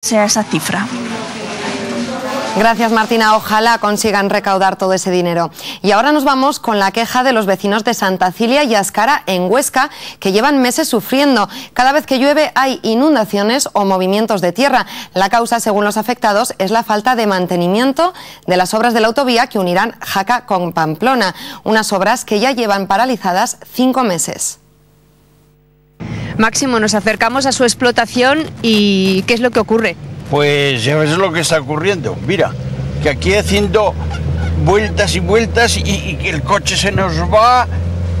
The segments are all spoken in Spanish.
sea esa cifra. Gracias, Martina. Ojalá consigan recaudar todo ese dinero. Y ahora nos vamos con la queja de los vecinos de Santa Cilia y Ascara, en Huesca, que llevan meses sufriendo. Cada vez que llueve hay inundaciones o movimientos de tierra. La causa, según los afectados, es la falta de mantenimiento de las obras de la autovía que unirán Jaca con Pamplona. Unas obras que ya llevan paralizadas 5 meses. Máximo, nos acercamos a su explotación y ¿qué es lo que ocurre? Pues ya ves lo que está ocurriendo. Mira, que aquí haciendo vueltas y vueltas y que el coche se nos va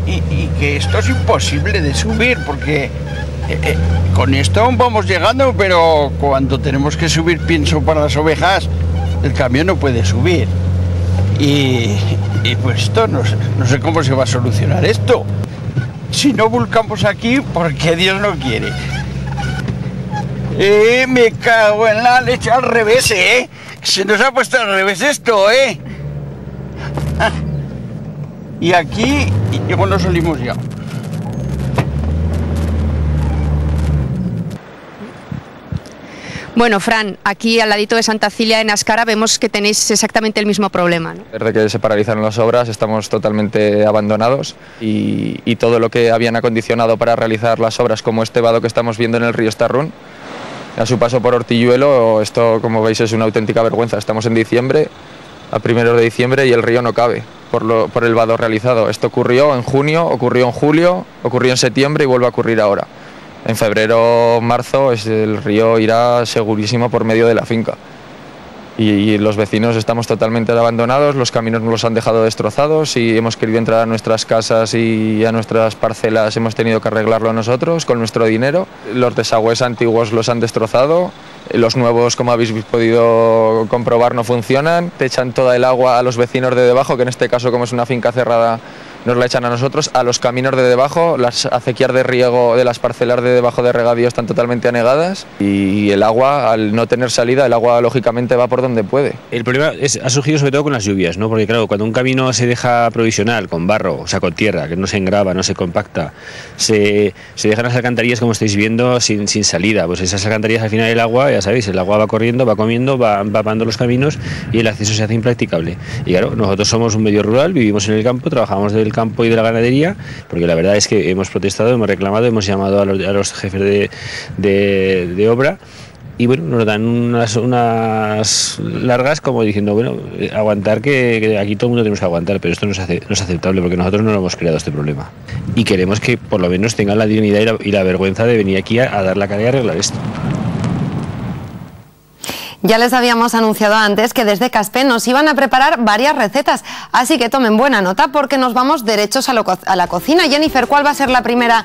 y que esto es imposible de subir porque con esto aún vamos llegando, pero cuando tenemos que subir pienso para las ovejas, el camión no puede subir. Y pues esto no sé cómo se va a solucionar esto. Si no volcamos aquí, porque Dios no quiere. Me cago en la leche, al revés, Se nos ha puesto al revés esto, Y aquí, y bueno, salimos ya. Bueno, Fran, aquí al ladito de Santa Cilia, en Ascara, vemos que tenéis exactamente el mismo problema, ¿no? Desde que se paralizaron las obras estamos totalmente abandonados y todo lo que habían acondicionado para realizar las obras, como este vado que estamos viendo en el río Estarrún, a su paso por Ortilluelo, esto, como veis, es una auténtica vergüenza. Estamos en diciembre, a 1 de diciembre, y el río no cabe por el vado realizado. Esto ocurrió en junio, ocurrió en julio, ocurrió en septiembre y vuelve a ocurrir ahora. En febrero, marzo, el río irá segurísimo por medio de la finca. Y los vecinos estamos totalmente abandonados, los caminos nos los han dejado destrozados y hemos querido entrar a nuestras casas y a nuestras parcelas, hemos tenido que arreglarlo nosotros con nuestro dinero. Los desagües antiguos los han destrozado, los nuevos, como habéis podido comprobar, no funcionan. Te echan toda el agua a los vecinos de debajo, que en este caso, como es una finca cerrada, nos la echan a nosotros, a los caminos de debajo. Las acequias de riego de las parcelas de debajo de regadío están totalmente anegadas y el agua, al no tener salida, el agua lógicamente va por donde puede. El problema ha surgido sobre todo con las lluvias, ¿no? Porque claro, cuando un camino se deja provisional, con barro, o sea, con tierra, que no se engrava, no se compacta, se dejan las alcantarillas, como estáis viendo, sin salida. Pues esas alcantarillas, al final, el agua, ya sabéis, el agua va corriendo, va comiendo, va empapando los caminos y el acceso se hace impracticable. Y claro, nosotros somos un medio rural, vivimos en el campo, trabajamos del campo y de la ganadería, porque la verdad es que hemos protestado, hemos reclamado, hemos llamado a los jefes de obra. Y bueno, nos dan unas largas como diciendo, bueno, aguantar, que aquí todo el mundo tenemos que aguantar, pero esto no es aceptable porque nosotros no lo hemos creado este problema. Y queremos que por lo menos tengan la dignidad y la vergüenza de venir aquí a dar la cara y arreglar esto. Ya les habíamos anunciado antes que desde Caspe nos iban a preparar varias recetas, así que tomen buena nota porque nos vamos derechos a la cocina. Jennifer, ¿cuál va a ser la primera